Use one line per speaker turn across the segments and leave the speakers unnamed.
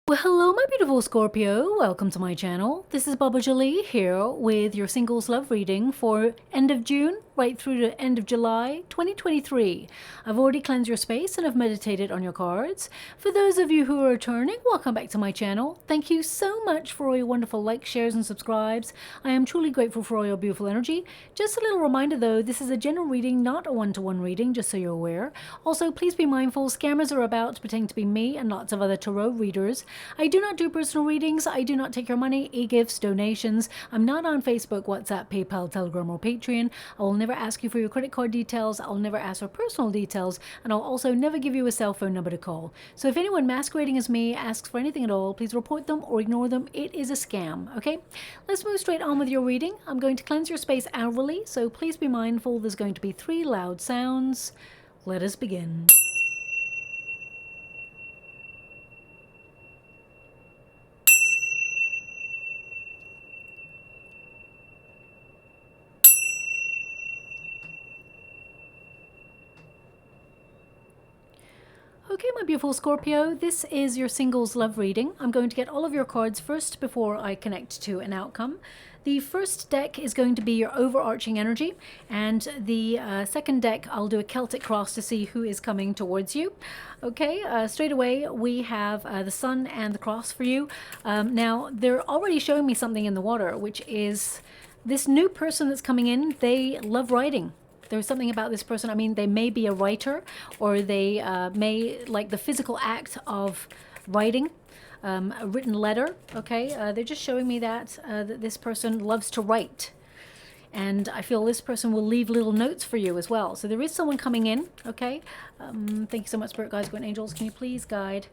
Well, hello, my beautiful Scorpio. Welcome to my channel. This is Baba Jolie here with your singles love reading for end of June right through to end of July 2023. I've already cleansed your space and have meditated on your cards. For those of you who are returning, welcome back to my channel. Thank you so much for all your wonderful likes, shares, and subscribes. I am truly grateful for all your beautiful energy. Just a little reminder though, this is a general reading, not a one-to-one reading, just so you're aware. Also, please be mindful, scammers are about pretending to be me and lots of other tarot readers. I do not do personal readings. I do not take your money, e-gifts, donations. I'm not on Facebook, WhatsApp, PayPal, Telegram, or Patreon. I will never ask you for your credit card details. I'll never ask for personal details. And I'll also never give you a cell phone number to call. So if anyone masquerading as me asks for anything at all, please report them or ignore them. It is a scam, okay? Let's move straight on with your reading. I'm going to cleanse your space hourly, so please be mindful. There's going to be 3 loud sounds. Let us begin. Okay, my beautiful Scorpio, this is your singles love reading. I'm going to get all of your cards first before I connect to an outcome. The first deck is going to be your overarching energy, and the second deck, I'll do a Celtic cross to see who is coming towards you. Okay, straight away, we have the sun and the cross for you. Now, they're already showing me something in the water, which is this new person that's coming in. They love writing. There's something about this person. I mean, they may be a writer, or they may like the physical act of writing, a written letter. Okay, they're just showing me that that this person loves to write, and I feel this person will leave little notes for you as well. So there is someone coming in. Okay, thank you so much, Spirit Guides, Guardian Angels. Can you please guide?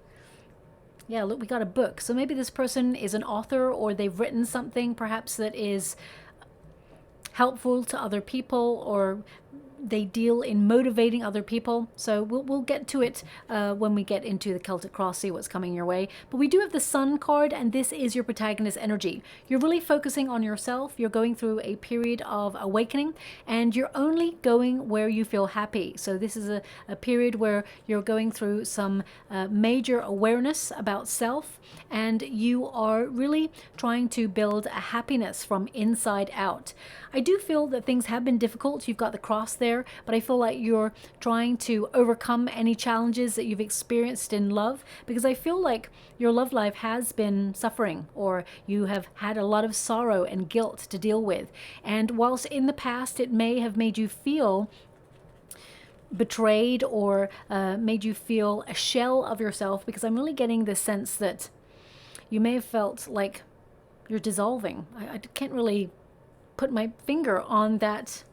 Yeah, look, we got a book. So maybe this person is an author, or they've written something perhaps that is helpful to other people, or they deal in motivating other people. So we'll get to it when we get into the Celtic Cross, see what's coming your way. But we do have the Sun card, and this is your protagonist energy. You're really focusing on yourself. You're going through a period of awakening, and you're only going where you feel happy. So this is a period where you're going through some major awareness about self, and you are really trying to build a happiness from inside out. I do feel that things have been difficult. You've got the cross there, but I feel like you're trying to overcome any challenges that you've experienced in love, because I feel like your love life has been suffering, or you have had a lot of sorrow and guilt to deal with. And whilst in the past it may have made you feel betrayed, or made you feel a shell of yourself, because I'm really getting the sense that you may have felt like you're dissolving. I can't really put my finger on that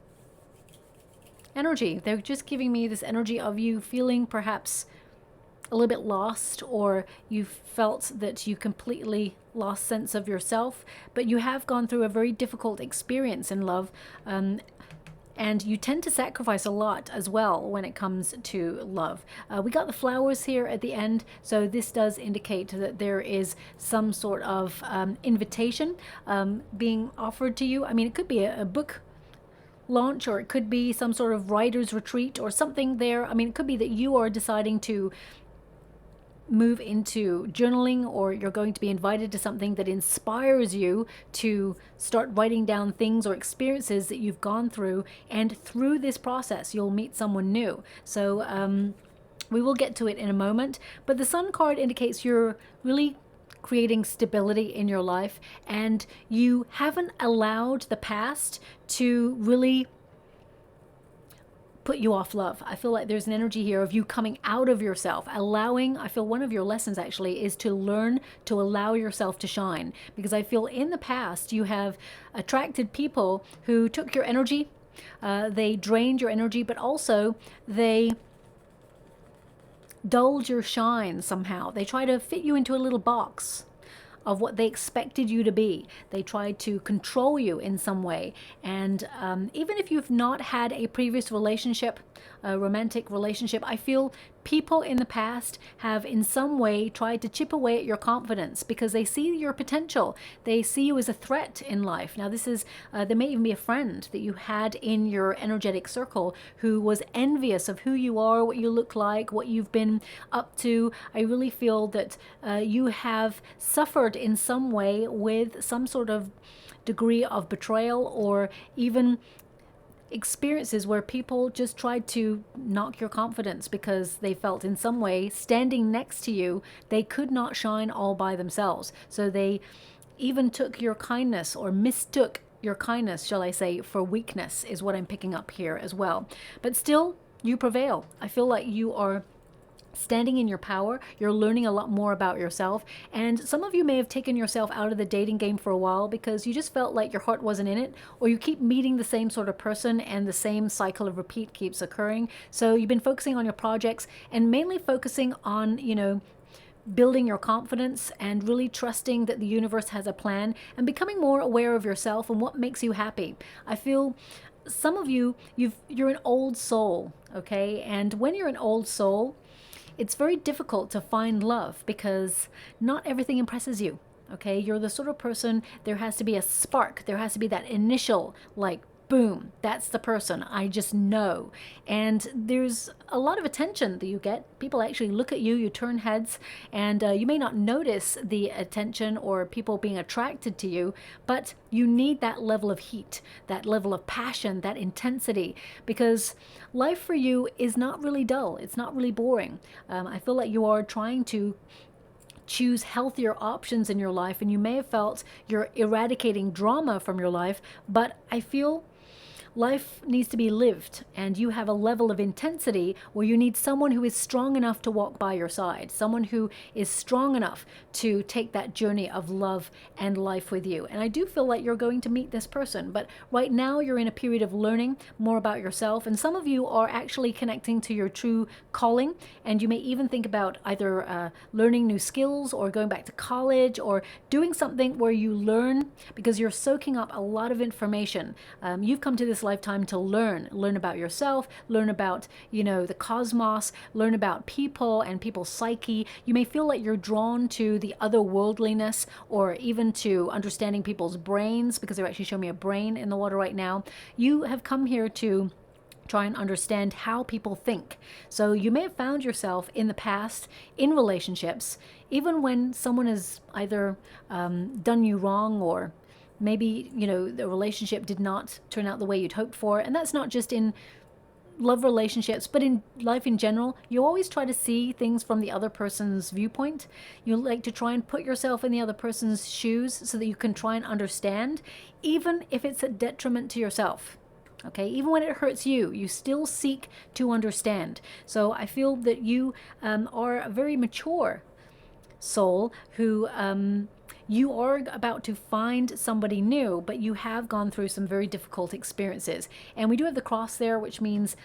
energy. They're just giving me this energy of you feeling perhaps a little bit lost, or you felt that you completely lost sense of yourself, but you have gone through a very difficult experience in love, and you tend to sacrifice a lot as well when it comes to love. We got the flowers here at the end, so this does indicate that there is some sort of invitation being offered to you. I mean, it could be a book launch, or it could be some sort of writer's retreat or something there. I mean, it could be that you are deciding to move into journaling, or you're going to be invited to something that inspires you to start writing down things or experiences that you've gone through, and through this process you'll meet someone new. So we will get to it in a moment, but the Sun card indicates you're really creating stability in your life, and you haven't allowed the past to really put you off love. I feel like there's an energy here of you coming out of yourself, allowing. I feel one of your lessons actually is to learn to allow yourself to shine, because I feel in the past you have attracted people who took your energy, they drained your energy, but also they dulled your shine somehow. They try to fit you into a little box of what they expected you to be. They tried to control you in some way. And even if you've not had a previous relationship, romantic relationship, I feel people in the past have in some way tried to chip away at your confidence because they see your potential. They see you as a threat in life. Now this is, there may even be a friend that you had in your energetic circle who was envious of who you are, what you look like, what you've been up to. I really feel that you have suffered in some way with some sort of degree of betrayal, or even experiences where people just tried to knock your confidence because they felt in some way standing next to you they could not shine all by themselves. So they even took your kindness, or mistook your kindness, shall I say, for weakness, is what I'm picking up here as well. But still, you prevail. I feel like you are standing in your power. You're learning a lot more about yourself, and some of you may have taken yourself out of the dating game for a while because you just felt like your heart wasn't in it, or you keep meeting the same sort of person and the same cycle of repeat keeps occurring. So you've been focusing on your projects and mainly focusing on, you know, building your confidence and really trusting that the universe has a plan and becoming more aware of yourself and what makes you happy. I feel some of you, you're an old soul, okay? And when you're an old soul, it's very difficult to find love because not everything impresses you, okay? You're the sort of person, there has to be a spark. There has to be that initial, like, boom, that's the person, I just know. And there's a lot of attention that you get. People actually look at you, you turn heads, and you may not notice the attention or people being attracted to you, but you need that level of heat, that level of passion, that intensity, because life for you is not really dull. It's not really boring. I feel like you are trying to choose healthier options in your life, and you may have felt you're eradicating drama from your life, but I feel life needs to be lived, and you have a level of intensity where you need someone who is strong enough to walk by your side, someone who is strong enough to take that journey of love and life with you. And I do feel like you're going to meet this person, but right now you're in a period of learning more about yourself, and some of you are actually connecting to your true calling, and you may even think about either learning new skills or going back to college or doing something where you learn, because you're soaking up a lot of information. You've come to this lifetime to learn about yourself, learn about, you know, the cosmos, learn about people and people's psyche. You may feel like you're drawn to the otherworldliness, or even to understanding people's brains, because they're actually showing me a brain in the water right now. You have come here to try and understand how people think. So you may have found yourself in the past in relationships, even when someone has either done you wrong, or maybe, you know, the relationship did not turn out the way you'd hoped for. And that's not just in love relationships, but in life in general. You always try to see things from the other person's viewpoint. You like to try and put yourself in the other person's shoes so that you can try and understand, even if it's a detriment to yourself. Okay, even when it hurts you, you still seek to understand. So I feel that you are a very mature soul who you are about to find somebody new, but you have gone through some very difficult experiences. And we do have the cross there, which means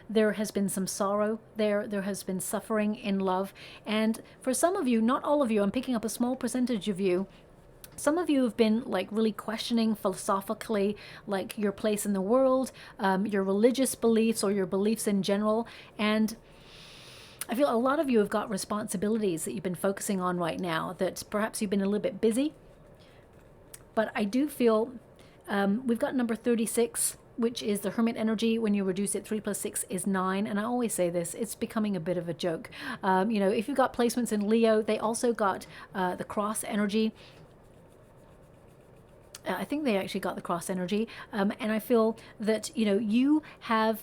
there has been some sorrow there. There has been suffering in love. And for some of you, not all of you, I'm picking up a small percentage of you, some of you have been like really questioning philosophically, like your place in the world, your religious beliefs, or your beliefs in general. And I feel a lot of you have got responsibilities that you've been focusing on right now, that perhaps you've been a little bit busy. But I do feel we've got number 36, which is the Hermit energy. When you reduce it, 3 plus 6 is 9. And I always say this, it's becoming a bit of a joke. You know, if you've got placements in Leo, they also got the Cross energy. I think they actually got the Cross energy. And I feel that, you know, you have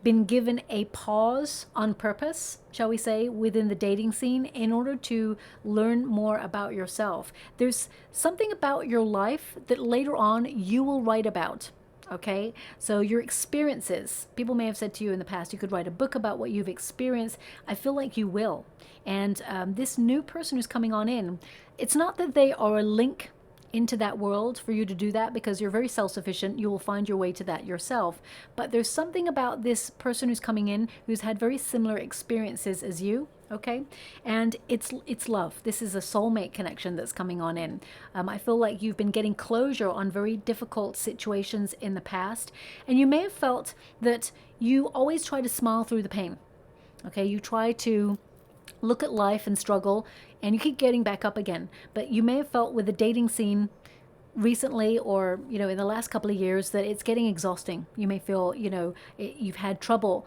been given a pause on purpose, shall we say, within the dating scene in order to learn more about yourself. There's something about your life that later on you will write about. Okay, so your experiences, people may have said to you in the past, you could write a book about what you've experienced. I feel like you will. And this new person who's coming on in, it's not that they are a link into that world for you to do that, because you're very self-sufficient. You will find your way to that yourself. But there's something about this person who's coming in who's had very similar experiences as you, Okay, and it's love. This is a soulmate connection that's coming on in. I feel like you've been getting closure on very difficult situations in the past, and you may have felt that you always try to smile through the pain. Okay, you try to look at life and struggle, and you keep getting back up again. But you may have felt with the dating scene recently, or in the last couple of years, that it's getting exhausting. You may feel you've had trouble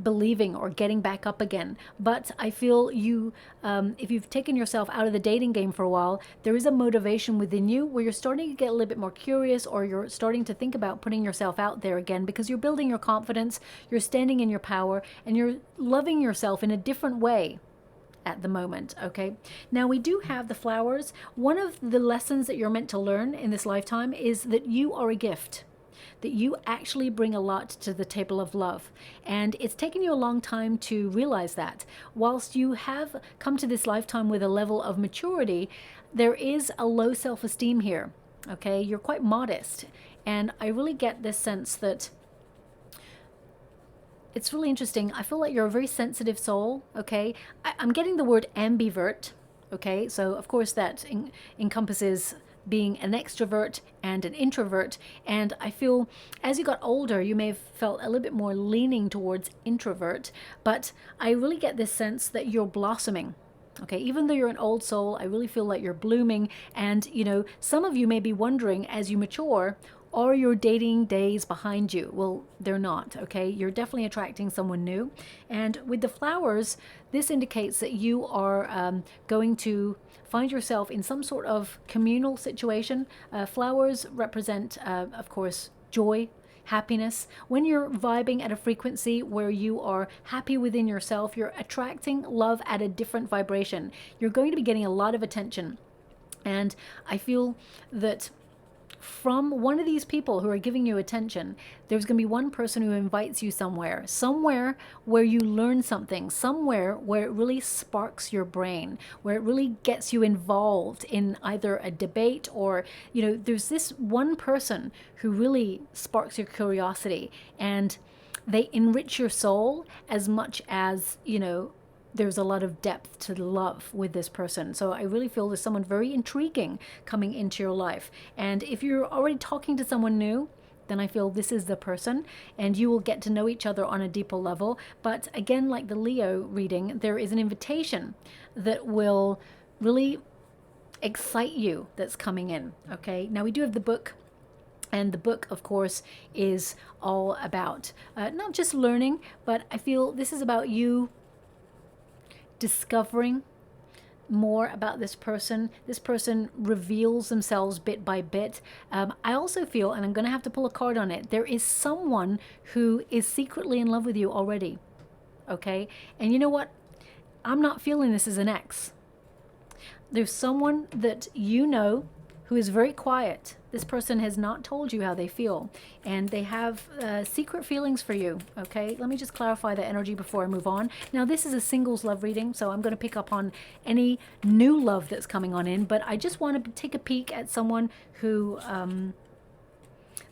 believing or getting back up again. But I feel you, if you've taken yourself out of the dating game for a while, there is a motivation within you where you're starting to get a little bit more curious, or you're starting to think about putting yourself out there again, because you're building your confidence, you're standing in your power, and you're loving yourself in a different way at the moment. Okay, now we do have the flowers. One of the lessons that you're meant to learn in this lifetime is that you are a gift, that you actually bring a lot to the table of love. And it's taken you a long time to realize that. Whilst you have come to this lifetime with a level of maturity, there is a low self-esteem here. Okay, you're quite modest. And I really get this sense that it's really interesting. I feel like you're a very sensitive soul. Okay, I'm getting the word ambivert. Okay, so of course that encompasses being an extrovert and an introvert. And I feel as you got older, you may have felt a little bit more leaning towards introvert, but I really get this sense that you're blossoming. Okay, even though you're an old soul, I really feel like you're blooming. And, some of you may be wondering as you mature, are your dating days behind you? Well, they're not, okay? You're definitely attracting someone new. And with the flowers, this indicates that you are going to find yourself in some sort of communal situation. Flowers represent, of course, joy, happiness. When you're vibing at a frequency where you are happy within yourself, you're attracting love at a different vibration. You're going to be getting a lot of attention. And I feel that from one of these people who are giving you attention, there's going to be one person who invites you somewhere where you learn something, somewhere where it really sparks your brain, where it really gets you involved in either a debate or, there's this one person who really sparks your curiosity, and they enrich your soul as much as, there's a lot of depth to love with this person. So I really feel there's someone very intriguing coming into your life. And if you're already talking to someone new, then I feel this is the person, and you will get to know each other on a deeper level. But again, like the Leo reading, there is an invitation that will really excite you that's coming in. Okay, now we do have the book. And the book, of course, is all about not just learning, but I feel this is about you discovering more about this person. This person reveals themselves bit by bit. I also feel, and I'm going to have to pull a card on it, there is someone who is secretly in love with you already. Okay? And you know what? I'm not feeling this as an ex. There's someone that you know who is very quiet. This person has not told you how they feel, and they have secret feelings for you. Okay, let me just clarify the energy before I move on. Now, this is a singles love reading, so I'm going to pick up on any new love that's coming on in, but I just want to take a peek at someone who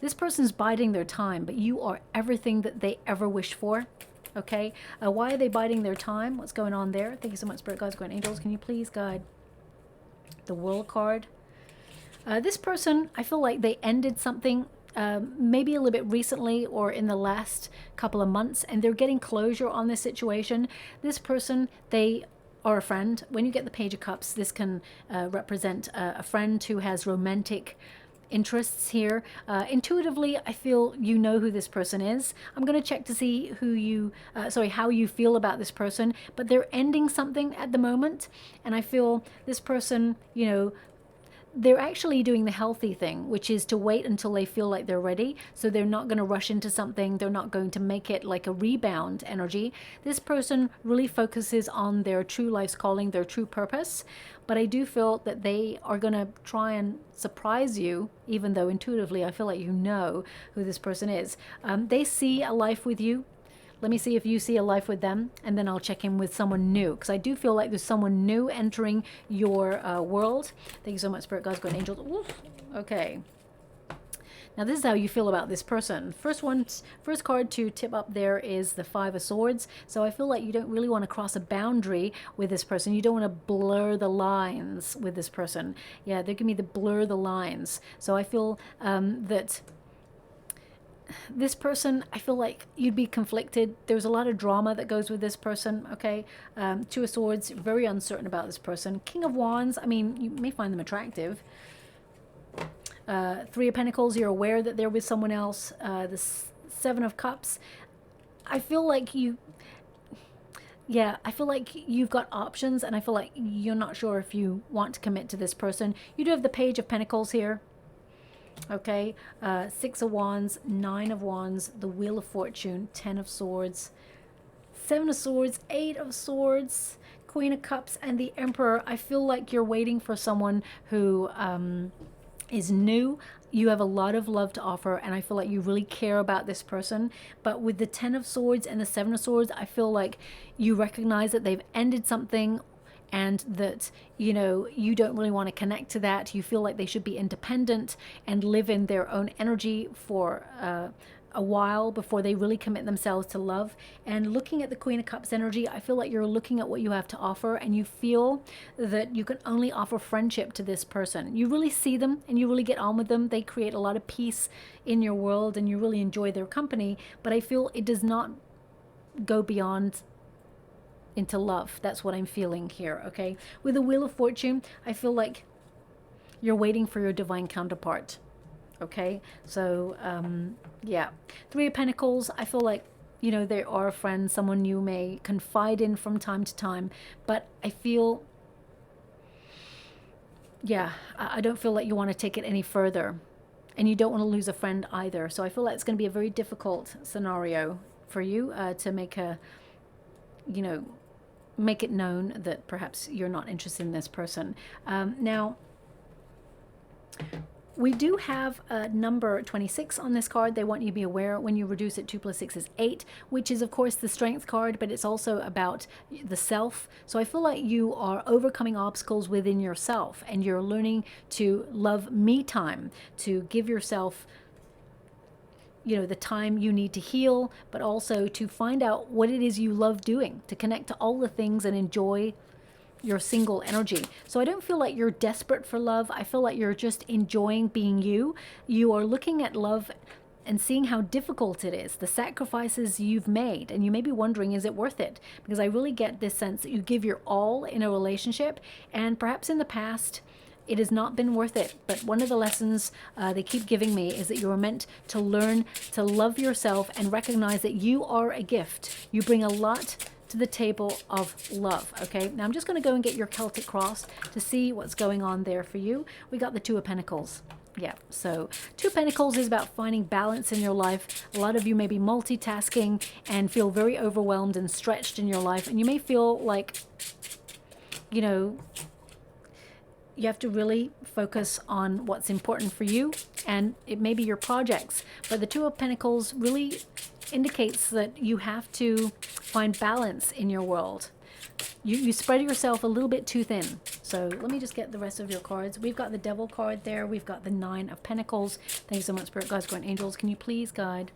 this person's biding their time, but you are everything that they ever wished for. Okay, why are they biding their time? What's going on there? Thank you so much, Spirit Guides, Guardian Angels. Can you please guide the World card? This person, I feel like they ended something maybe a little bit recently or in the last couple of months, and they're getting closure on this situation. This person, they are a friend. When you get the Page of Cups, this can represent a friend who has romantic interests here. Intuitively, I feel you know who this person is. I'm going to check to see how you feel about this person, but they're ending something at the moment, and I feel this person, they're actually doing the healthy thing, which is to wait until they feel like they're ready. So they're not going to rush into something. They're not going to make it like a rebound energy. This person really focuses on their true life's calling, their true purpose. But I do feel that they are going to try and surprise you, even though intuitively I feel like you know who this person is. They see a life with you. Let me see if you see a life with them, and then I'll check in with someone new, because I do feel like there's someone new entering your world. Thank you so much, Spirit Guides, Guardian Angels. Oof. Okay. Now this is how you feel about this person. First card to tip up there is the Five of Swords. So I feel like you don't really want to cross a boundary with this person. You don't want to blur the lines with this person. Yeah, they're giving me the blur the lines. So I feel that this person, I feel like you'd be conflicted. There's a lot of drama that goes with this person, okay? Two of Swords, very uncertain about this person. King of Wands, I mean, you may find them attractive. Three of Pentacles, you're aware that they're with someone else. The Seven of Cups, I feel like I feel like you've got options, and I feel like you're not sure if you want to commit to this person. You do have the Page of Pentacles here. Okay, Six of Wands, Nine of Wands, the Wheel of Fortune, Ten of Swords, Seven of Swords, Eight of Swords, Queen of Cups, and the Emperor. I feel like you're waiting for someone who is new. You have a lot of love to offer, and I feel like you really care about this person. But with the Ten of Swords and the Seven of Swords, I feel like you recognize that they've ended something, and that, you know, you don't really want to connect to that. You feel like they should be independent and live in their own energy for a while before they really commit themselves to love. And looking at the Queen of Cups energy, I feel like you're looking at what you have to offer, and you feel that you can only offer friendship to this person. You really see them and you really get on with them. They create a lot of peace in your world and you really enjoy their company, but I feel it does not go beyond into love. That's what I'm feeling here, okay? With the Wheel of Fortune, I feel like you're waiting for your divine counterpart, okay? So, yeah. Three of Pentacles, I feel like, you know, they are a friend, someone you may confide in from time to time, but I feel, yeah, I don't feel like you want to take it any further, and you don't want to lose a friend either. So I feel like it's going to be a very difficult scenario for you to make a, you know, make it known that perhaps you're not interested in this person. Now, we do have number 26 on this card. They want you to be aware when you reduce it, 2 plus 6 is 8, which is of course the strength card, but it's also about the self. So I feel like you are overcoming obstacles within yourself, and you're learning to love me time, to give yourself, you know, the time you need to heal, but also to find out what it is you love doing, to connect to all the things and enjoy your single energy. So I don't feel like you're desperate for love. I feel like you're just enjoying being you. You are looking at love and seeing how difficult it is, the sacrifices you've made, and you may be wondering, is it worth it? Because I really get this sense that you give your all in a relationship, and perhaps in the past it has not been worth it. But one of the lessons they keep giving me is that you are meant to learn to love yourself and recognize that you are a gift. You bring a lot to the table of love, okay? Now I'm just going to go and get your Celtic cross to see what's going on there for you. We got the Two of Pentacles. Yeah, so Two of Pentacles is about finding balance in your life. A lot of you may be multitasking and feel very overwhelmed and stretched in your life, and you may feel like, you know, you have to really focus on what's important for you, and it may be your projects. But the Two of Pentacles really indicates that you have to find balance in your world. You spread yourself a little bit too thin. So let me just get the rest of your cards. We've got the Devil card there. We've got the Nine of Pentacles. Thank you so much, Spirit Guides, Guardian Angels. Can you please guide?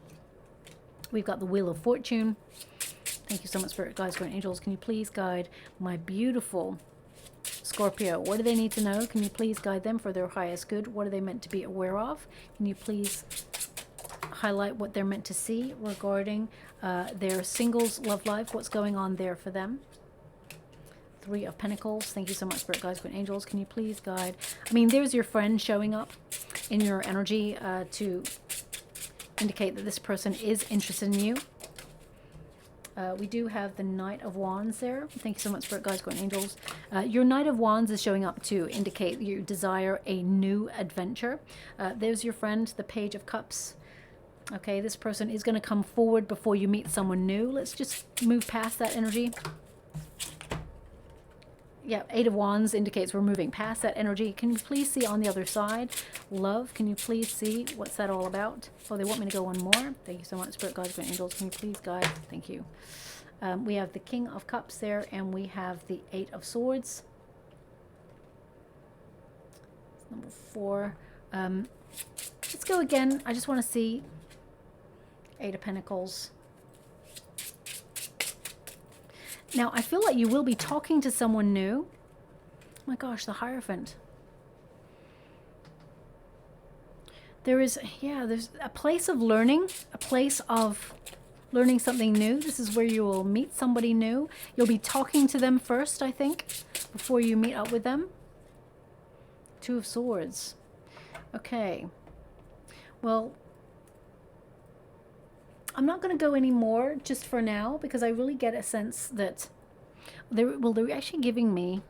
We've got the Wheel of Fortune. Thank you so much, Spirit Guides, Guardian Angels. Can you please guide my beautiful Scorpio? What do they need to know? Can you please guide them for their highest good? What are they meant to be aware of? Can you please highlight what they're meant to see regarding their singles love life? What's going on there for them? Three of Pentacles. Thank you so much, Spirit Guides, Spirit Angels. Can you please guide? I mean, there's your friend showing up in your energy to indicate that this person is interested in you. We do have the Knight of Wands there. Thank you so much, Spirit Guides, Guardian Angels. Your Knight of Wands is showing up to indicate you desire a new adventure. There's your friend, the Page of Cups. Okay, this person is going to come forward before you meet someone new. Let's just move past that energy. Yeah, Eight of Wands indicates we're moving past that energy. Can you please see on the other side? Love, can you please see what's that all about? Oh, they want me to go one more. Thank you so much, Spirit Guides, Spirit Angels. Can you please guide? Thank you. We have the King of Cups there, and we have the Eight of Swords. Number 4. Let's go again. I just want to see Eight of Pentacles. Now, I feel like you will be talking to someone new. Oh my gosh, the Hierophant. There's a place of learning, a place of learning something new. This is where you will meet somebody new. You'll be talking to them first, I think, before you meet up with them. Two of Swords. Okay. Well, I'm not going to go any more just for now, because I really get a sense that they're actually giving me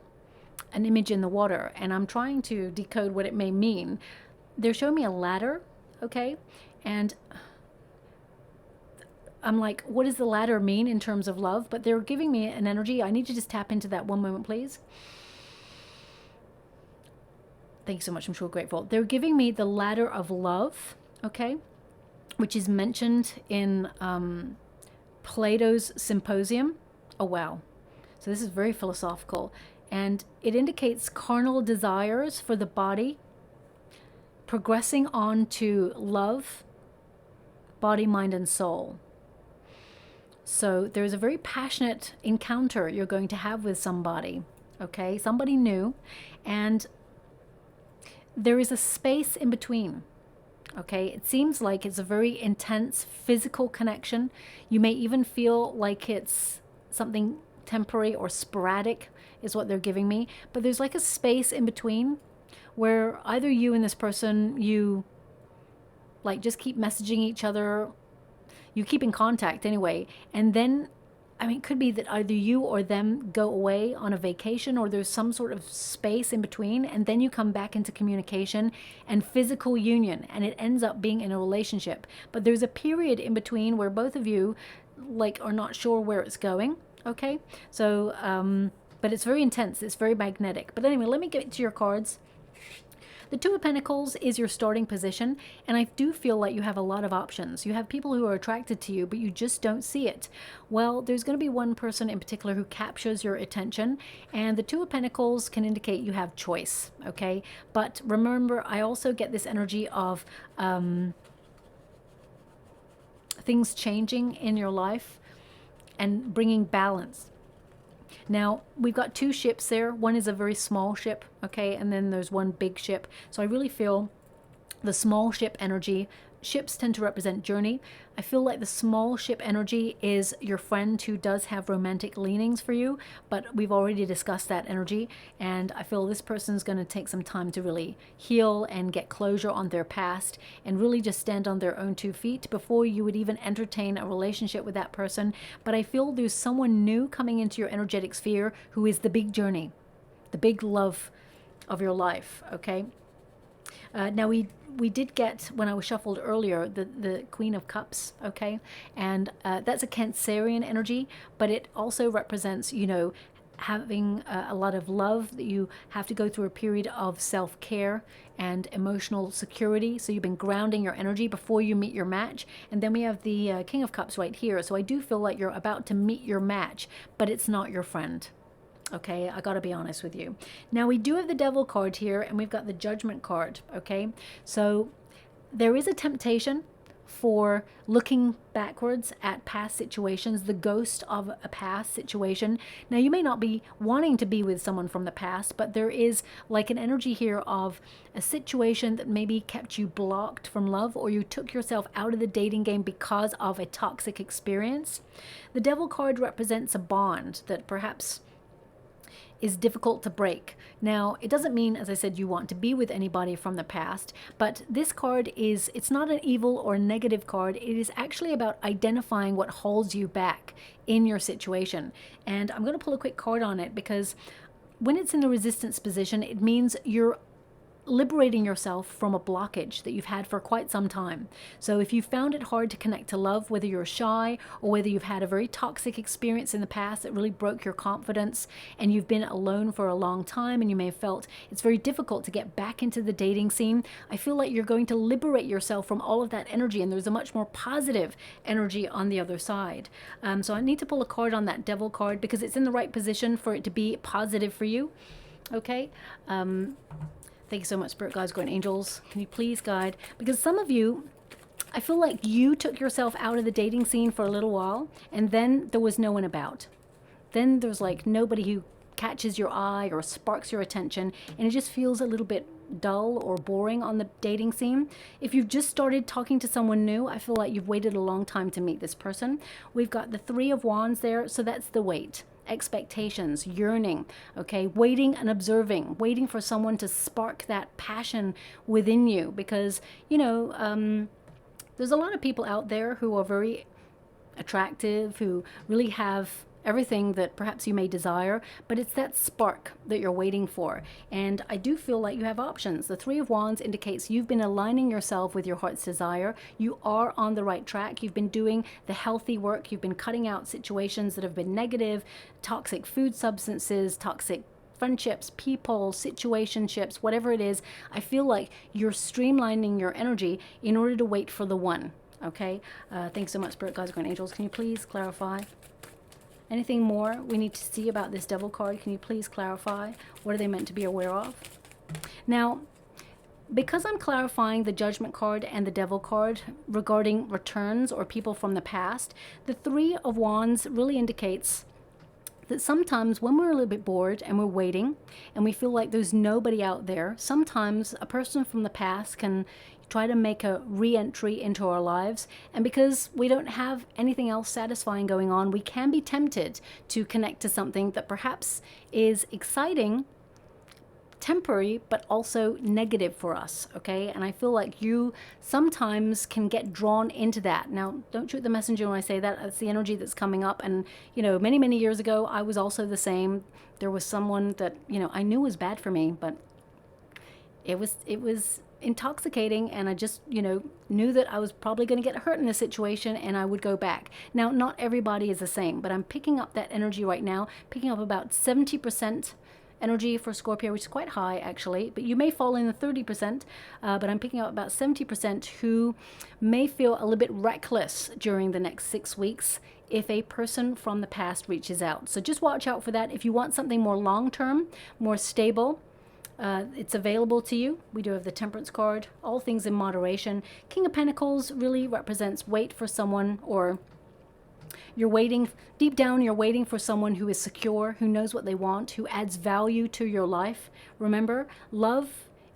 an image in the water, and I'm trying to decode what it may mean. They're showing me a ladder, okay? And I'm like, what does the ladder mean in terms of love? But they're giving me an energy. I need to just tap into that one moment, please. Thank you so much. I'm sure grateful. They're giving me the ladder of love, okay? Which is mentioned in Plato's Symposium. Oh, wow. So this is very philosophical. And it indicates carnal desires for the body, progressing on to love, body, mind, and soul. So there's a very passionate encounter you're going to have with somebody, okay? Somebody new. And there is a space in between, okay? It seems like it's a very intense physical connection. You may even feel like it's something temporary or sporadic is what they're giving me. But there's like a space in between where either you and this person, you like just keep messaging each other, you keep in contact anyway, and then, I mean, it could be that either you or them go away on a vacation, or there's some sort of space in between, and then you come back into communication and physical union, and it ends up being in a relationship. But there's a period in between where both of you like are not sure where it's going, okay? So, but it's very intense, it's very magnetic. But anyway, let me get to your cards. The Two of Pentacles is your starting position, and I do feel like you have a lot of options. You have people who are attracted to you, but you just don't see it. Well, there's going to be one person in particular who captures your attention, and the Two of Pentacles can indicate you have choice, okay? But remember, I also get this energy of things changing in your life and bringing balance. Now, we've got two ships there. One is a very small ship, okay? And then there's one big ship. So I really feel the small ship energy. Ships tend to represent journey. I feel like the small ship energy is your friend who does have romantic leanings for you, but we've already discussed that energy, and I feel this person's going to take some time to really heal and get closure on their past and really just stand on their own 2 feet before you would even entertain a relationship with that person. But I feel there's someone new coming into your energetic sphere who is the big journey, the big love of your life, okay? Now we did get, when I was shuffled earlier, the Queen of Cups, okay? And that's a Cancerian energy, but it also represents, you know, having a lot of love, that you have to go through a period of self-care and emotional security. So you've been grounding your energy before you meet your match. And then we have the King of Cups right here. So I do feel like you're about to meet your match, but it's not your friend. Okay, I gotta be honest with you. Now we do have the Devil card here, and we've got the Judgment card, okay? So there is a temptation for looking backwards at past situations, the ghost of a past situation. Now you may not be wanting to be with someone from the past, but there is like an energy here of a situation that maybe kept you blocked from love, or you took yourself out of the dating game because of a toxic experience. The Devil card represents a bond that perhaps is difficult to break. Now, it doesn't mean, as I said, you want to be with anybody from the past, but this card is, it's not an evil or negative card. It is actually about identifying what holds you back in your situation. And I'm going to pull a quick card on it, because when it's in the resistance position, it means you're liberating yourself from a blockage that you've had for quite some time. So if you found it hard to connect to love, whether you're shy or whether you've had a very toxic experience in the past that really broke your confidence, and you've been alone for a long time and you may have felt it's very difficult to get back into the dating scene, I feel like you're going to liberate yourself from all of that energy, and there's a much more positive energy on the other side. So I need to pull a card on that Devil card because it's in the right position for it to be positive for you. Okay. Thank you so much, Spirit Guides, Guardian Angels. Can you please guide? Because some of you, I feel like you took yourself out of the dating scene for a little while, and then there was no one about. Then there's like nobody who catches your eye or sparks your attention, and it just feels a little bit dull or boring on the dating scene. If you've just started talking to someone new, I feel like you've waited a long time to meet this person. We've got the Three of Wands there, so that's the wait. Expectations, yearning, okay, waiting and observing, waiting for someone to spark that passion within you, because, you know, there's a lot of people out there who are very attractive, who really have everything that perhaps you may desire, but it's that spark that you're waiting for. And I do feel like you have options. The Three of Wands indicates you've been aligning yourself with your heart's desire. You are on the right track. You've been doing the healthy work. You've been cutting out situations that have been negative, toxic food substances, toxic friendships, people, situationships, whatever it is. I feel like you're streamlining your energy in order to wait for the one. Okay, thanks so much, Spirit Guides, Guardian Angels. Can you please clarify? Anything more we need to see about this Devil card? Can you please clarify? What are they meant to be aware of? Now, because I'm clarifying the Judgment card and the Devil card regarding returns or people from the past, the Three of Wands really indicates that sometimes when we're a little bit bored and we're waiting and we feel like there's nobody out there, sometimes a person from the past can try to make a re-entry into our lives, and because we don't have anything else satisfying going on, we can be tempted to connect to something that perhaps is exciting, temporary, but also negative for us, okay? And I feel like you sometimes can get drawn into that. Now, don't shoot the messenger when I say that. That's the energy that's coming up. And, you know, many, many years ago, I was also the same. There was someone that, you know, I knew was bad for me, but it was intoxicating, and I just, you know, knew that I was probably going to get hurt in this situation, and I would go back. Now, not everybody is the same, but I'm picking up that energy right now, picking up about 70% energy for Scorpio, which is quite high actually, but you may fall in the 30%, but I'm picking up about 70% who may feel a little bit reckless during the next 6 weeks if a person from the past reaches out. So just watch out for that. If you want something more long-term, more stable, it's available to you. We do have the Temperance card, all things in moderation. King of Pentacles really represents wait for someone, or you're waiting, deep down you're waiting for someone who is secure, who knows what they want, who adds value to your life. Remember, love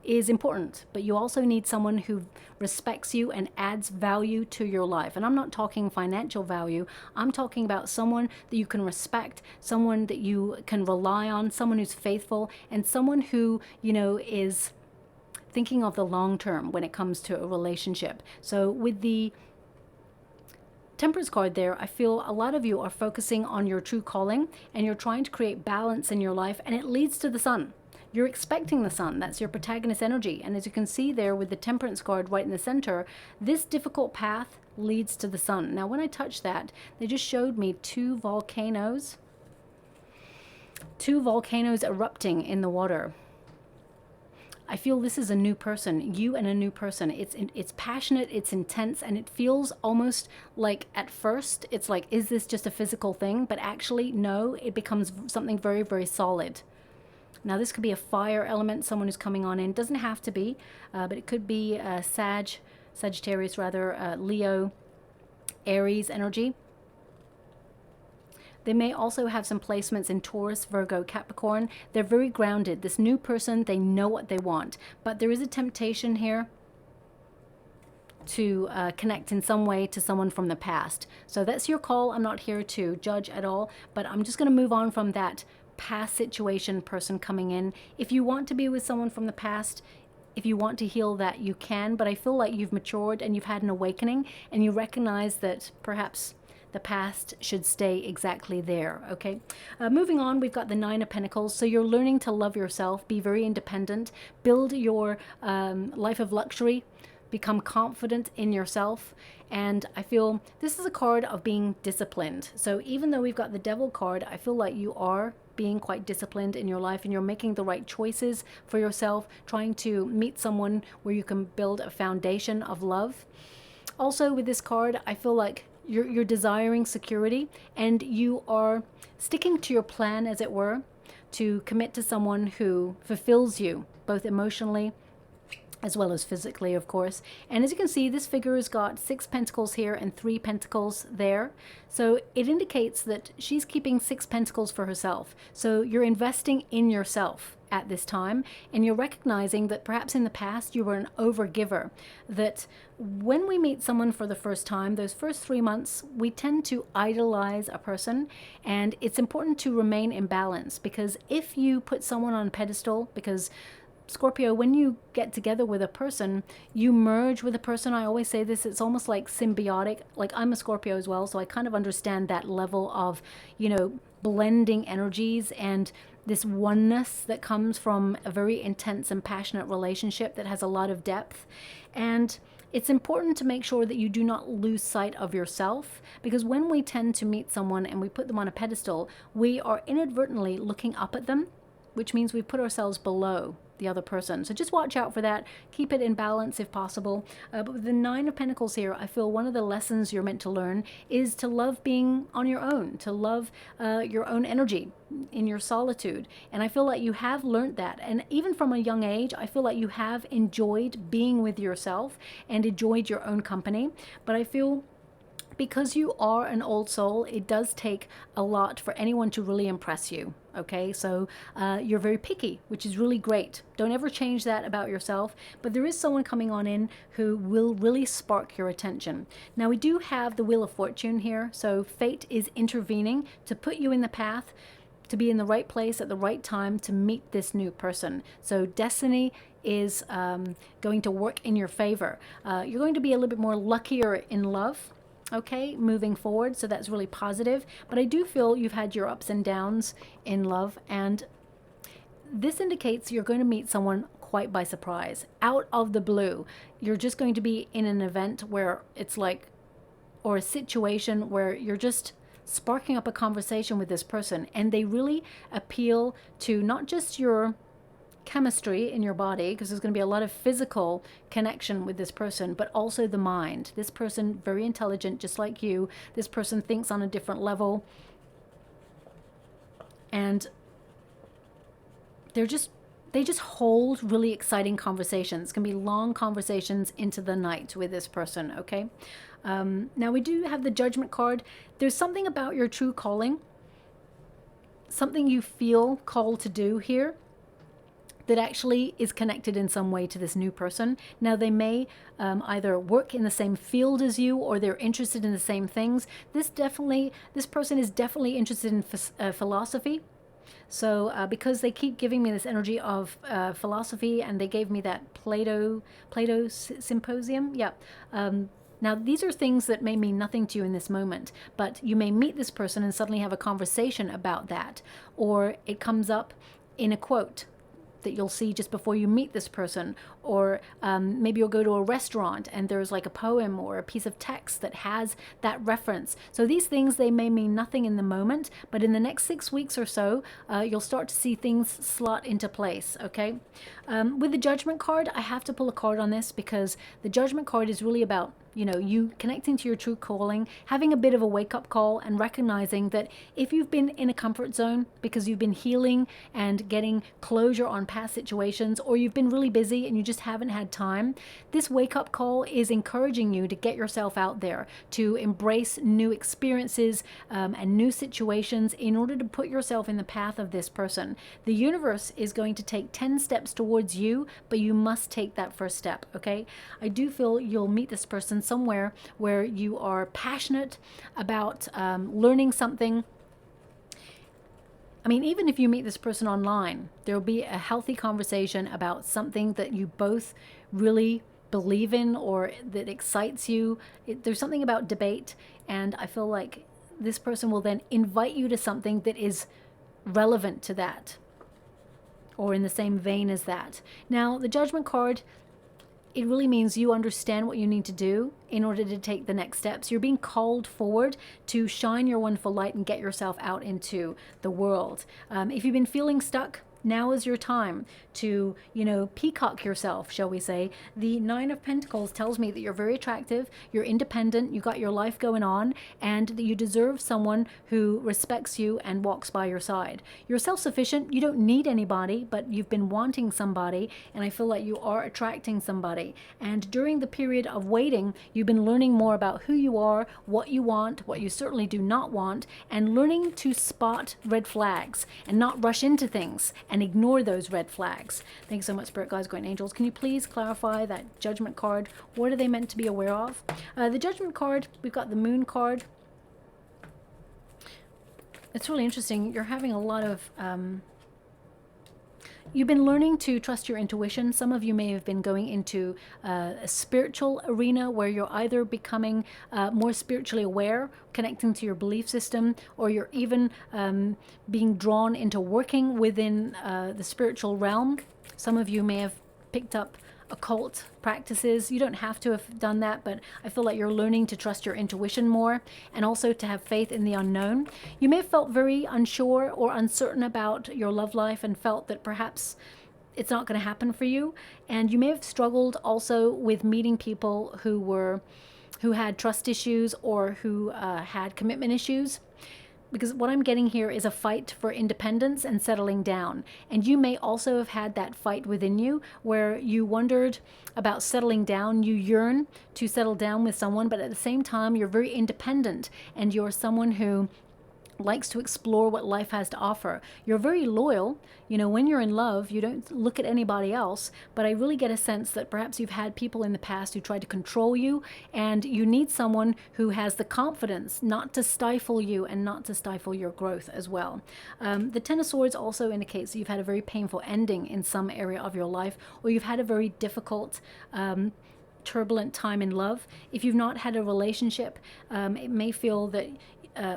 is important, but you also need someone who respects you and adds value to your life. And I'm not talking financial value. I'm talking about someone that you can respect, someone that you can rely on, someone who's faithful, and someone who, you know, is thinking of the long term when it comes to a relationship. So with the Temperance card there, I feel a lot of you are focusing on your true calling, and you're trying to create balance in your life, and it leads to the sun. You're expecting the sun. That's your protagonist energy. And as you can see there with the Temperance card right in the center, this difficult path leads to the sun. Now, when I touched that, they just showed me two volcanoes erupting in the water. I feel this is a new person, you and a new person. It's passionate, it's intense, and it feels almost like at first, it's like, is this just a physical thing? But actually, no, it becomes something very, very solid. Now, this could be a fire element, someone who's coming on in. Doesn't have to be, but it could be Sagittarius rather, Leo, Aries energy. They may also have some placements in Taurus, Virgo, Capricorn. They're very grounded. This new person, they know what they want. But there is a temptation here to connect in some way to someone from the past. So that's your call. I'm not here to judge at all, but I'm just going to move on from that past situation, person coming in. If you want to be with someone from the past, if you want to heal that, you can. But I feel like you've matured and you've had an awakening, and you recognize that perhaps the past should stay exactly there, okay? Moving on, we've got the Nine of Pentacles. So you're learning to love yourself, be very independent, build your life of luxury, become confident in yourself. And I feel this is a card of being disciplined. So even though we've got the Devil card, I feel like you are being quite disciplined in your life, and you're making the right choices for yourself, trying to meet someone where you can build a foundation of love. Also with this card, I feel like you're desiring security, and you are sticking to your plan, as it were, to commit to someone who fulfills you, both emotionally as well as physically, of course. And as you can see, this figure has got 6 pentacles here and 3 pentacles there. So it indicates that she's keeping 6 pentacles for herself. So you're investing in yourself at this time, and you're recognizing that perhaps in the past you were an overgiver, that when we meet someone for the first time, those first 3 months, we tend to idolize a person, and it's important to remain in balance, because if you put someone on a pedestal, because Scorpio, when you get together with a person, you merge with a person. I always say this, it's almost like symbiotic. Like, I'm a Scorpio as well, so I kind of understand that level of, you know, blending energies and this oneness that comes from a very intense and passionate relationship that has a lot of depth. And it's important to make sure that you do not lose sight of yourself, because when we tend to meet someone and we put them on a pedestal, we are inadvertently looking up at them, which means we put ourselves below the other person. So just watch out for that. Keep it in balance if possible. But with the 9 of Pentacles here, I feel one of the lessons you're meant to learn is to love being on your own, to love your own energy in your solitude. And I feel like you have learned that. And even from a young age, I feel like you have enjoyed being with yourself and enjoyed your own company. But I feel because you are an old soul, it does take a lot for anyone to really impress you. Okay, so you're very picky, which is really great. Don't ever change that about yourself. But there is someone coming on in who will really spark your attention. Now, we do have the Wheel of Fortune here. So fate is intervening to put you in the path, to be in the right place at the right time to meet this new person. So destiny is going to work in your favor. You're going to be a little bit more luckier in love, okay, moving forward. So that's really positive. But I do feel you've had your ups and downs in love, and this indicates you're going to meet someone quite by surprise, out of the blue. You're just going to be in an event where it's like, or a situation where you're just sparking up a conversation with this person, and they really appeal to not just your chemistry in your body, because there's going to be a lot of physical connection with this person, but also the mind. This person, very intelligent, just like you. This person thinks on a different level, and they just hold really exciting conversations. It's going to be long conversations into the night with this person, okay? Now, we do have the Judgment card. There's something about your true calling, something you feel called to do here, that actually is connected in some way to this new person. Now, they may either work in the same field as you, or they're interested in the same things. This person is definitely interested in philosophy. So because they keep giving me this energy of philosophy, and they gave me that Plato symposium. Yeah. Now, these are things that may mean nothing to you in this moment, but you may meet this person and suddenly have a conversation about that, or it comes up in a quote that you'll see just before you meet this person, or maybe you'll go to a restaurant and there's like a poem or a piece of text that has that reference. So these things, they may mean nothing in the moment, but in the next 6 weeks or so, you'll start to see things slot into place, okay? With the Judgment card, I have to pull a card on this, because the Judgment card is really about, you know, you connecting to your true calling, having a bit of a wake-up call, and recognizing that if you've been in a comfort zone because you've been healing and getting closure on past situations, or you've been really busy and you just haven't had time, this wake-up call is encouraging you to get yourself out there, to embrace new experiences and new situations in order to put yourself in the path of this person. The universe is going to take 10 steps towards you, but you must take that first step, okay? I do feel you'll meet this person somewhere where you are passionate about learning something. I mean, even if you meet this person online, there'll be a healthy conversation about something that you both really believe in, or that excites you. There's something about debate, and I feel like this person will then invite you to something that is relevant to that, or in the same vein as that. Now, the Judgment card, it really means you understand what you need to do in order to take the next steps. You're being called forward to shine your wonderful light and get yourself out into the world. If you've been feeling stuck, Now is your time to, peacock yourself, shall we say. The Nine of Pentacles tells me that you're very attractive, you're independent, you got your life going on, and that you deserve someone who respects you and walks by your side. You're self-sufficient, you don't need anybody, but you've been wanting somebody, and I feel like you are attracting somebody. And during the period of waiting, you've been learning more about who you are, what you want, what you certainly do not want, and learning to spot red flags and not rush into things and ignore those red flags. Thanks so much, Spirit Guides, Guardian Angels. Can you please clarify that Judgment card? What are they meant to be aware of? The Judgment card, we've got the Moon card. It's really interesting. You're having a lot of... You've been learning to trust your intuition. Some of you may have been going into a spiritual arena where you're either becoming more spiritually aware, connecting to your belief system, or you're even being drawn into working within the spiritual realm. Some of you may have picked up occult practices. You don't have to have done that, but I feel like you're learning to trust your intuition more and also to have faith in the unknown. You may have felt very unsure or uncertain about your love life and felt that perhaps it's not going to happen for you. And you may have struggled also with meeting people who had trust issues or who had commitment issues. Because what I'm getting here is a fight for independence and settling down. And you may also have had that fight within you where you wondered about settling down. You yearn to settle down with someone, but at the same time, you're very independent and you're someone who likes to explore what life has to offer. You're very loyal. When you're in love, you don't look at anybody else, but I really get a sense that perhaps you've had people in the past who tried to control you, and you need someone who has the confidence not to stifle you and not to stifle your growth as well. The Ten of Swords also indicates that you've had a very painful ending in some area of your life, or you've had a very difficult turbulent time in love. If you've not had a relationship, it may feel that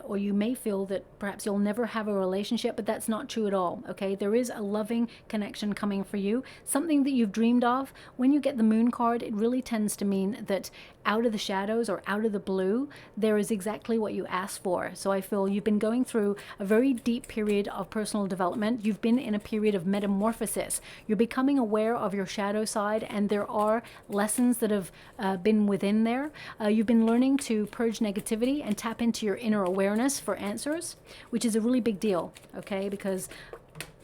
or you may feel that perhaps you'll never have a relationship, but that's not true at all, okay? There is a loving connection coming for you, something that you've dreamed of. When you get the Moon card, it really tends to mean that out of the shadows or out of the blue, there is exactly what you asked for. So I feel you've been going through a very deep period of personal development. You've been in a period of metamorphosis. You're becoming aware of your shadow side, and there are lessons that have been within there. You've been learning to purge negativity and tap into your inner awareness for answers, which is a really big deal, okay? Because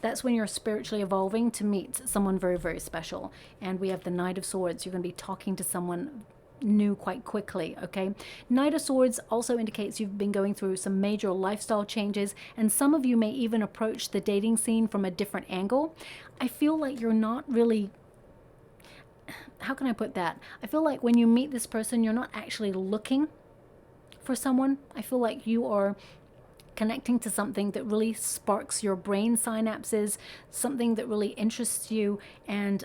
that's when you're spiritually evolving to meet someone very, very special. And we have the Knight of Swords. You're going to be talking to someone new quite quickly, okay? Knight of Swords also indicates you've been going through some major lifestyle changes, and some of you may even approach the dating scene from a different angle. I feel like you're not really... How can I put that? I feel like when you meet this person, you're not actually looking for someone. I feel like you are connecting to something that really sparks your brain synapses, something that really interests you, and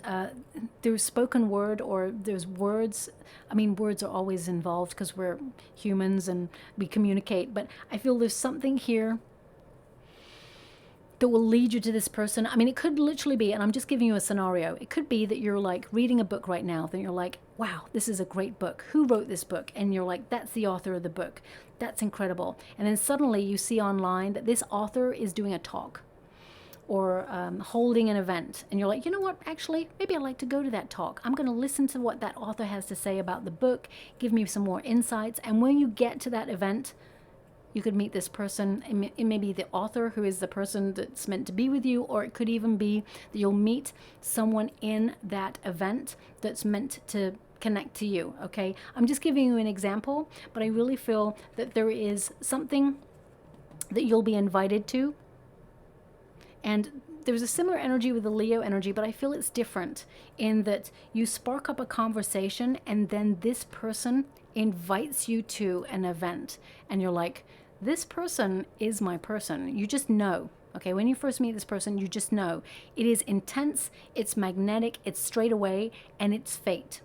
there's spoken word or there's words. I mean, words are always involved because we're humans and we communicate, but I feel there's something here that will lead you to this person. I mean, it could literally be, and I'm just giving you a scenario, it could be that you're like reading a book right now, then you're like, wow, this is a great book. Who wrote this book? And you're like, that's the author of the book. That's incredible. And then suddenly you see online that this author is doing a talk or holding an event. And you're like, you know what, actually, maybe I'd like to go to that talk. I'm going to listen to what that author has to say about the book, give me some more insights. And when you get to that event, you could meet this person. It may be the author who is the person that's meant to be with you, or it could even be that you'll meet someone in that event that's meant to connect to you, okay? I'm just giving you an example, but I really feel that there is something that you'll be invited to. And there's a similar energy with the Leo energy, but I feel it's different in that you spark up a conversation and then this person invites you to an event and you're like, this person is my person. You just know, okay? When you first meet this person, you just know. It is intense, it's magnetic, it's straight away, and it's fate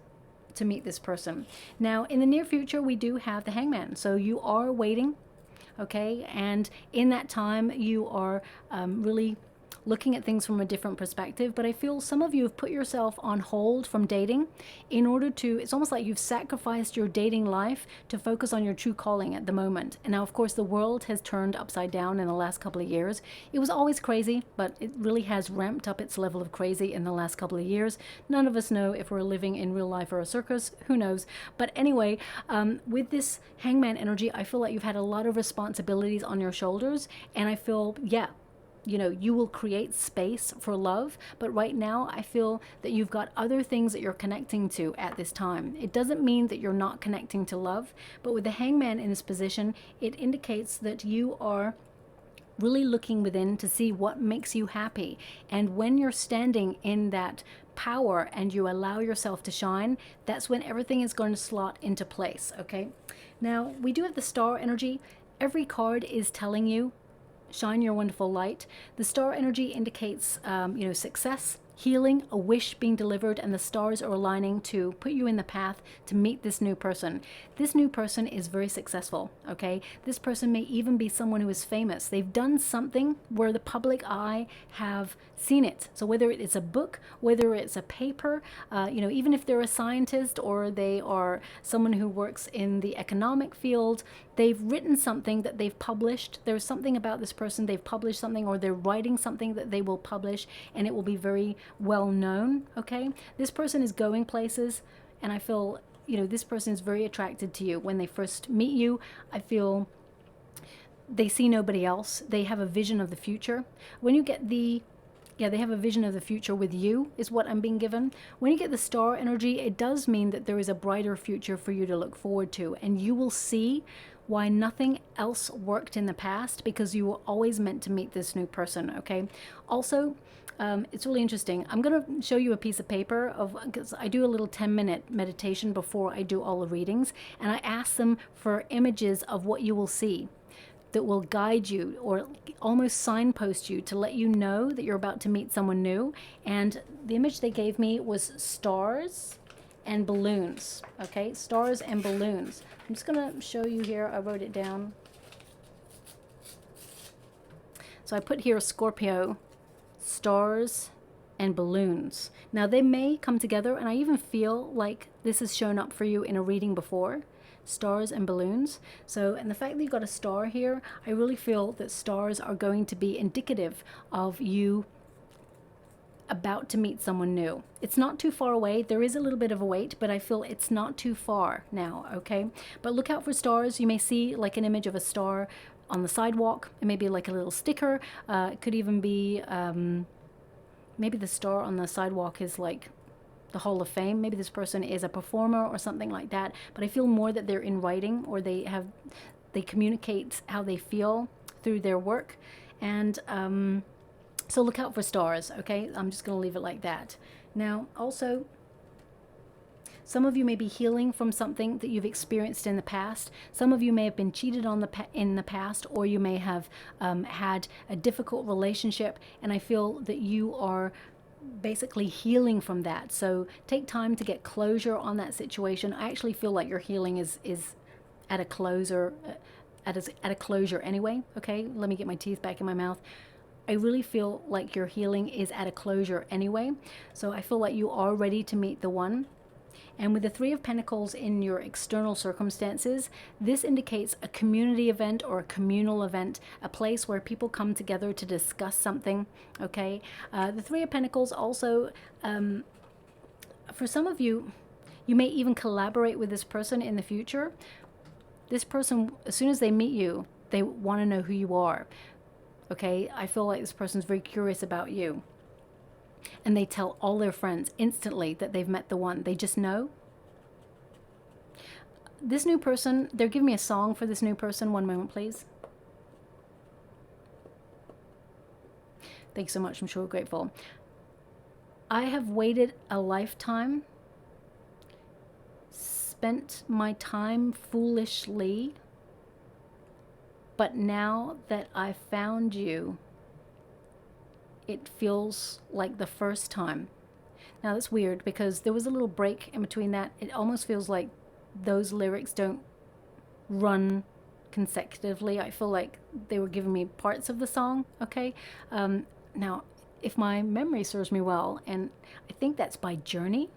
to meet this person. Now, in the near future, we do have the Hangman. So you are waiting, okay? And in that time, you are really looking at things from a different perspective, but I feel some of you have put yourself on hold from dating in order to, it's almost like you've sacrificed your dating life to focus on your true calling at the moment. And now, of course, the world has turned upside down in the last couple of years. It was always crazy, but it really has ramped up its level of crazy in the last couple of years. None of us know if we're living in real life or a circus, who knows? But anyway, with this Hangman energy, I feel like you've had a lot of responsibilities on your shoulders, and I feel, yeah, you know, you will create space for love, but right now I feel that you've got other things that you're connecting to at this time. It doesn't mean that you're not connecting to love, but with the Hangman in this position, it indicates that you are really looking within to see what makes you happy. And when you're standing in that power and you allow yourself to shine, that's when everything is going to slot into place, okay? Now, we do have the star energy. Every card is telling you, shine your wonderful light. The star energy indicates, you know, success, healing, a wish being delivered, and the stars are aligning to put you in the path to meet this new person. This new person is very successful, okay? This person may even be someone who is famous. They've done something where the public eye have seen it. So whether it's a book, whether it's a paper, you know, even if they're a scientist or they are someone who works in the economic field, they've written something that they've published. There's something about this person, they've published something, or they're writing something that they will publish, and it will be very well known, okay? This person is going places, and I feel, you know, this person is very attracted to you. When they first meet you, I feel they see nobody else. They have a vision of the future. When you get the, yeah, they have a vision of the future with you, is what I'm being given. When you get the star energy, it does mean that there is a brighter future for you to look forward to, and you will see why nothing else worked in the past, because you were always meant to meet this new person, okay? Also, it's really interesting. I'm going to show you a piece of paper of, because I do a little 10-minute meditation before I do all the readings, and I ask them for images of what you will see that will guide you or almost signpost you to let you know that you're about to meet someone new. And the image they gave me was stars and balloons, okay? Stars and balloons. I'm just going to show you here. I wrote it down. So I put here Scorpio, stars, and balloons. Now they may come together, and I even feel like this has shown up for you in a reading before. Stars and balloons. So, and the fact that you got a star here, I really feel that stars are going to be indicative of you about to meet someone new. It's not too far away. There is a little bit of a wait, but I feel it's not too far now, okay? But look out for stars. You may see like an image of a star on the sidewalk. It may be like a little sticker. It could even be, maybe the star on the sidewalk is like the Hall of Fame. Maybe this person is a performer or something like that. But I feel more that they're in writing, or they communicate how they feel through their work. And so look out for stars, okay? I'm just going to leave it like that. Now, also, some of you may be healing from something that you've experienced in the past. Some of you may have been cheated on in the past, or you may have had a difficult relationship, and I feel that you are basically healing from that. So take time to get closure on that situation. I actually feel like your healing is at a closure, at a closure anyway, okay? Let me get my teeth back in my mouth. I really feel like your healing is at a closure anyway. So I feel like you are ready to meet the one. And with the Three of Pentacles in your external circumstances, this indicates a community event or a communal event, a place where people come together to discuss something, okay? The Three of Pentacles also, for some of you, you may even collaborate with this person in the future. This person, as soon as they meet you, they want to know who you are, okay? I feel like this person's very curious about you. And they tell all their friends instantly that they've met the one. They just know. This new person, they're giving me a song for this new person. One moment, please. Thanks so much. I'm sure grateful. I have waited a lifetime, spent my time foolishly, but now that I found you, it feels like the first time. Now that's weird, because there was a little break in between that. It almost feels like those lyrics don't run consecutively. I feel like they were giving me parts of the song, okay? Now, if my memory serves me well, and I think that's by Journey.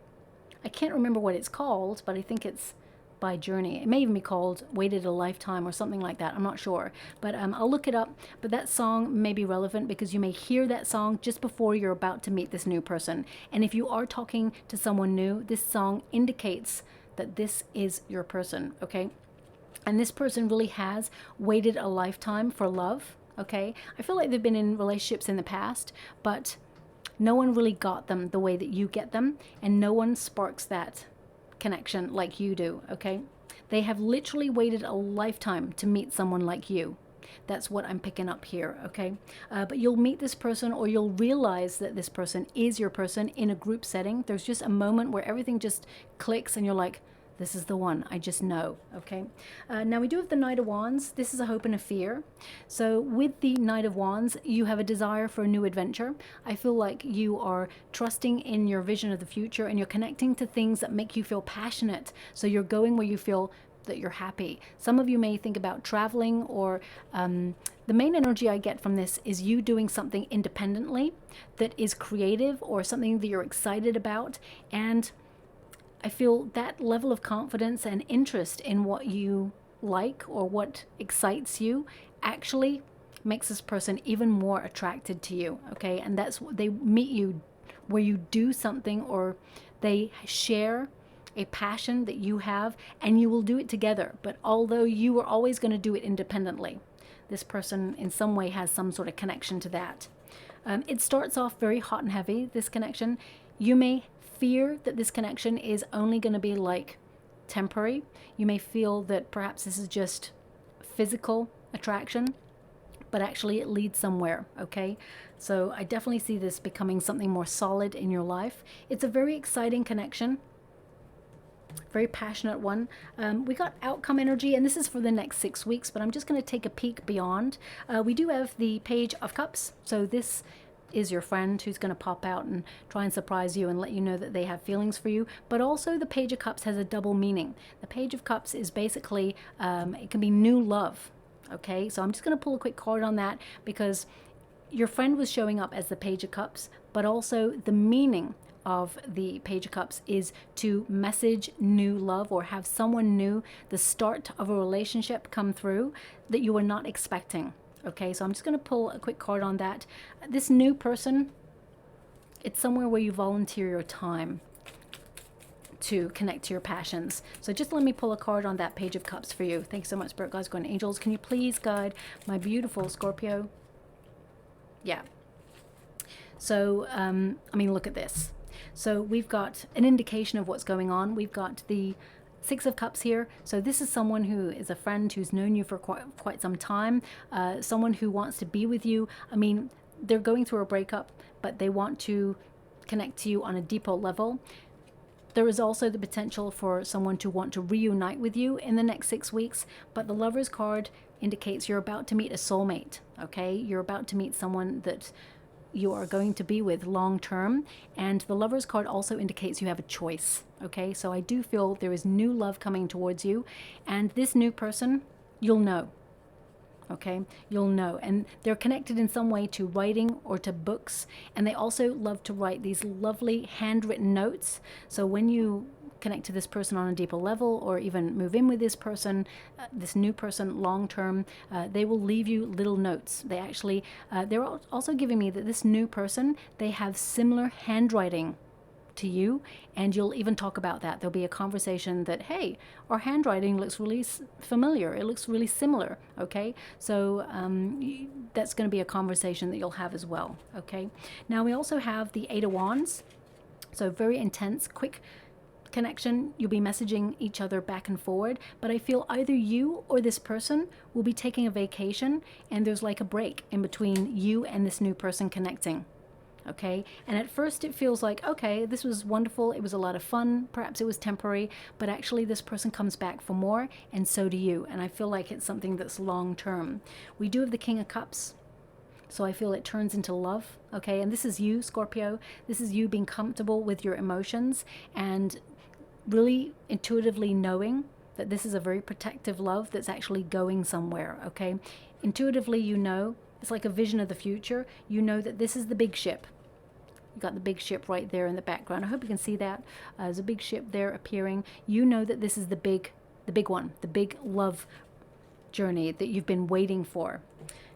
I can't remember what it's called, but I think it's by Journey. It may even be called Waited a Lifetime or something like that. I'm not sure, but I'll look it up. But that song may be relevant because you may hear that song just before you're about to meet this new person. And if you are talking to someone new, this song indicates that this is your person, okay? And this person really has waited a lifetime for love, okay? I feel like they've been in relationships in the past, but no one really got them the way that you get them, and no one sparks that connection like you do, okay? They have literally waited a lifetime to meet someone like you. That's what I'm picking up here, okay? But you'll meet this person, or you'll realize that this person is your person in a group setting. There's just a moment where everything just clicks and you're like, this is the one, I just know, okay? Now we do have the Knight of Wands. This is a hope and a fear. So with the Knight of Wands, you have a desire for a new adventure. I feel like you are trusting in your vision of the future, and you're connecting to things that make you feel passionate. So you're going where you feel that you're happy. Some of you may think about traveling, or the main energy I get from this is you doing something independently that is creative, or something that you're excited about. And I feel that level of confidence and interest in what you like or what excites you actually makes this person even more attracted to you, okay? And that's what they meet you where you do something, or they share a passion that you have, and you will do it together. But although you are always going to do it independently, this person in some way has some sort of connection to that. It starts off very hot and heavy, this connection. You may fear that this connection is only going to be like temporary. You may feel that perhaps this is just physical attraction, but actually it leads somewhere, okay? So I definitely see this becoming something more solid in your life. It's a very exciting connection, very passionate one. We got outcome energy, and this is for the next 6 weeks, but I'm just going to take a peek beyond. We do have the Page of Cups, so this is your friend who's going to pop out and try and surprise you and let you know that they have feelings for you. But also the Page of Cups has a double meaning. The Page of Cups is basically, it can be new love, okay? So I'm just going to pull a quick card on that, because your friend was showing up as the Page of Cups, but also the meaning of the Page of Cups is to message new love, or have someone new, the start of a relationship come through that you were not expecting. Okay, so I'm just going to pull a quick card on that. This new person, it's somewhere where you volunteer your time to connect to your passions. So just let me pull a card on that Page of Cups for you. Thanks so much, Spirit Guides, Guardian Angels. Can you please guide my beautiful Scorpio? Yeah. So, I mean, look at this. So we've got an indication of what's going on. We've got the Six of Cups here. So this is someone who is a friend who's known you for quite some time, someone who wants to be with you. I mean, they're going through a breakup, but they want to connect to you on a deeper level. There is also the potential for someone to want to reunite with you in the next 6 weeks, but the Lover's card indicates you're about to meet a soulmate, okay? You're about to meet someone that you are going to be with long term, and the Lover's card also indicates you have a choice, okay? So I do feel there is new love coming towards you, and this new person, you'll know, okay? You'll know, and they're connected in some way to writing or to books, and they also love to write these lovely handwritten notes. So when you connect to this person on a deeper level, or even move in with this person, this new person long term, they will leave you little notes. They actually, they're also giving me that this new person, they have similar handwriting to you, and you'll even talk about that. There'll be a conversation that, hey, our handwriting looks really familiar. It looks really similar, okay? So that's going to be a conversation that you'll have as well, okay? Now we also have the Eight of Wands. So very intense, quick connection. You'll be messaging each other back and forward, but I feel either you or this person will be taking a vacation, and there's like a break in between you and this new person connecting, okay? And at first it feels like, okay, this was wonderful, it was a lot of fun, perhaps it was temporary, but actually this person comes back for more, and so do you, and I feel like it's something that's long term. We do have the King of Cups, so I feel it turns into love, okay? And this is you, Scorpio. This is you being comfortable with your emotions and really intuitively knowing that this is a very protective love that's actually going somewhere, okay? Intuitively, you know, it's like a vision of the future. You know that this is the big ship, You got the big ship right there in the background. I hope you can see that. There's a big ship there appearing. You know that this is the big one, the big love journey that you've been waiting for.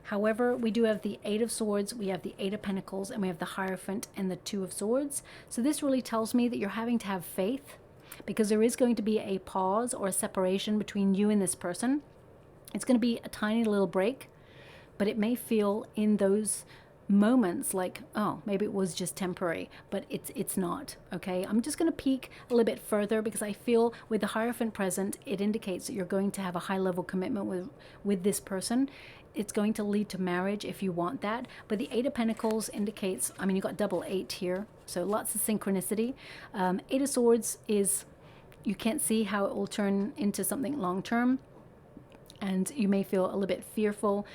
However, we do have the Eight of Swords, we have the Eight of Pentacles, and we have the Hierophant and the Two of Swords. So this really tells me that you're having to have faith, because there is going to be a pause or a separation between you and this person. It's going to be a tiny little break, but it may feel in those moments like, oh, maybe it was just temporary, but it's not. Okay, I'm just going to peek a little bit further, because I feel with the Hierophant present, it indicates that you're going to have a high level commitment with this person. It's going to lead to marriage if you want that. But the Eight of Pentacles indicates, I mean, you got double eight here, so lots of synchronicity. Eight of Swords is, you can't see how it will turn into something long term, and you may feel a little bit fearful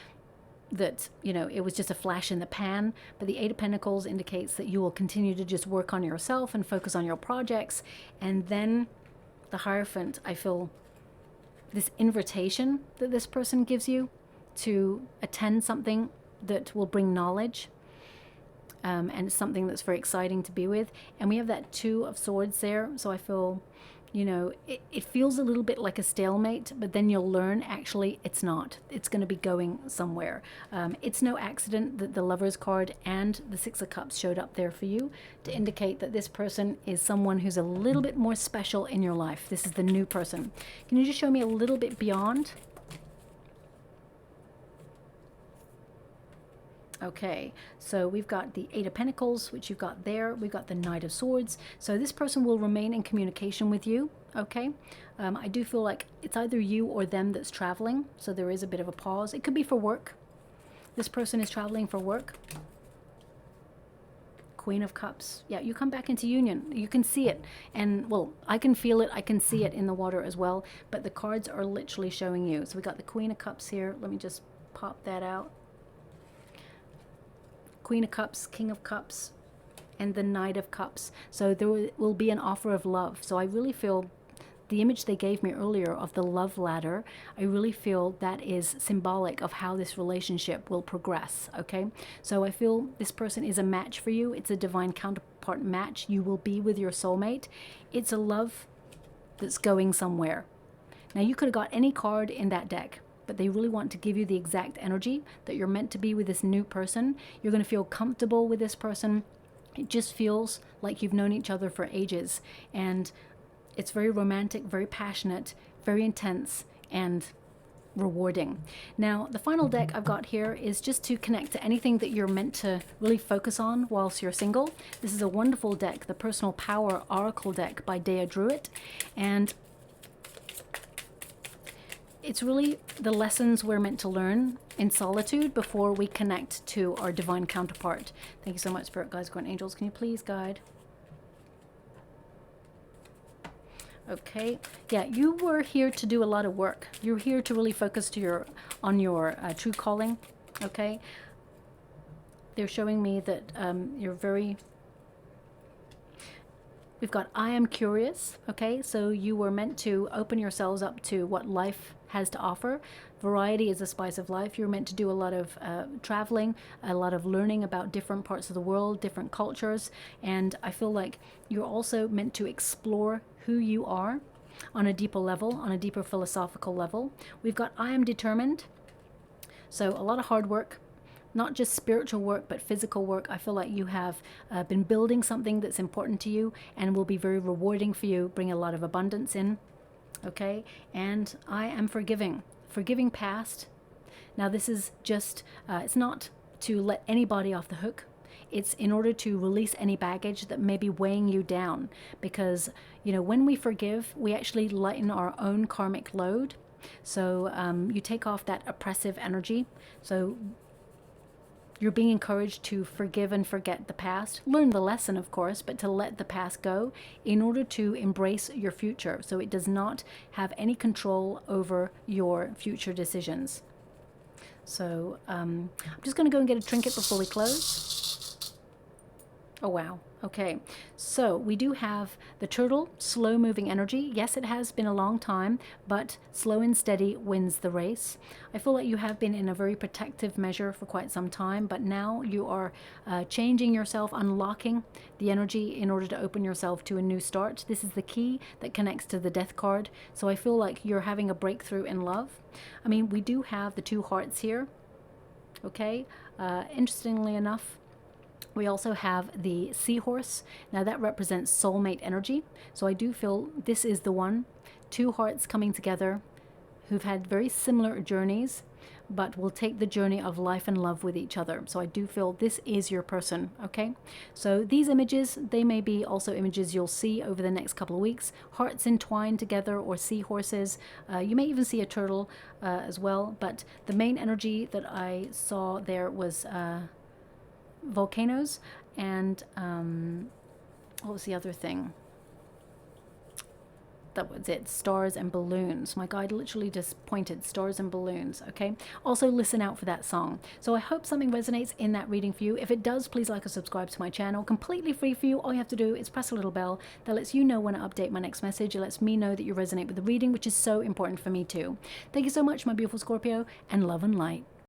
that, you know, it was just a flash in the pan. But the Eight of Pentacles indicates that you will continue to just work on yourself and focus on your projects. And then the Hierophant, I feel this invitation that this person gives you to attend something that will bring knowledge, and it's something that's very exciting to be with. And we have that Two of Swords there, so I feel, you know, it feels a little bit like a stalemate, but then you'll learn actually it's not. It's going to be going somewhere. It's no accident that the Lovers card and the Six of Cups showed up there for you to indicate that this person is someone who's a little bit more special in your life. This is the new person. Can you just show me a little bit beyond? Okay, so we've got the Eight of Pentacles, which you've got there. We've got the Knight of Swords. So this person will remain in communication with you, okay? I do feel like it's either you or them that's traveling, so there is a bit of a pause. It could be for work. This person is traveling for work. Queen of Cups. Yeah, you come back into union. You can see it. And, well, I can feel it. I can see it in the water as well. But the cards are literally showing you. So we got the Queen of Cups here. Let me just pop that out. Queen of Cups, King of Cups, and the Knight of Cups. So there will be an offer of love. So I really feel the image they gave me earlier of the love ladder, I really feel that is symbolic of how this relationship will progress, okay? So I feel this person is a match for you. It's a divine counterpart match. You will be with your soulmate. It's a love that's going somewhere. Now, you could have got any card in that deck, but they really want to give you the exact energy that you're meant to be with this new person. You're going to feel comfortable with this person. It just feels like you've known each other for ages. And it's very romantic, very passionate, very intense, and rewarding. Now, the final deck I've got here is just to connect to anything that you're meant to really focus on whilst you're single. This is a wonderful deck, the Personal Power Oracle deck by DREWIT. And it's really the lessons we're meant to learn in solitude before we connect to our divine counterpart. Thank you so much, Spirit Guides, Guardian Angels. Can you please guide? Okay, yeah, you were here to do a lot of work. You're here to really focus on your true calling, okay? They're showing me that you're very... We've got I am curious, okay? So you were meant to open yourselves up to what life has to offer. Variety is the spice of life. You're meant to do a lot of traveling, a lot of learning about different parts of the world, different cultures. And I feel like you're also meant to explore who you are on a deeper level, on a deeper philosophical level. We've got I am determined. So a lot of hard work. Not just spiritual work, but physical work. I feel like you have been building something that's important to you and will be very rewarding for you, bring a lot of abundance in, okay? And I am forgiving. Forgiving past. Now this is just, it's not to let anybody off the hook. It's in order to release any baggage that may be weighing you down. Because, you know, when we forgive, we actually lighten our own karmic load. So you take off that oppressive energy. So you're being encouraged to forgive and forget the past. Learn the lesson, of course, but to let the past go in order to embrace your future. So it does not have any control over your future decisions. So I'm just going to go and get a trinket before we close. Oh, wow. Okay, so we do have the turtle, slow moving energy. Yes, it has been a long time, but slow and steady wins the race. I feel like you have been in a very protective measure for quite some time, but now you are changing yourself, unlocking the energy in order to open yourself to a new start. This is the key that connects to the death card. So I feel like you're having a breakthrough in love. I mean, we do have the 2 hearts here. Okay, interestingly enough, we also have the seahorse. Now that represents soulmate energy. So I do feel this is the one. 2 hearts coming together who've had very similar journeys, but will take the journey of life and love with each other. So I do feel this is your person, okay? So these images, they may be also images you'll see over the next couple of weeks. Hearts entwined together or seahorses. You may even see a turtle as well, but the main energy that I saw there was volcanoes and what was the other thing? That was it, stars and balloons. My guide literally just pointed stars and balloons, okay? Also listen out for that song. So I hope something resonates in that reading for you. If it does, please like or subscribe to my channel. Completely free for you. All you have to do is press a little bell that lets you know when I update my next message. It lets me know that you resonate with the reading, which is so important for me too. Thank you so much, my beautiful Scorpio, and love and light.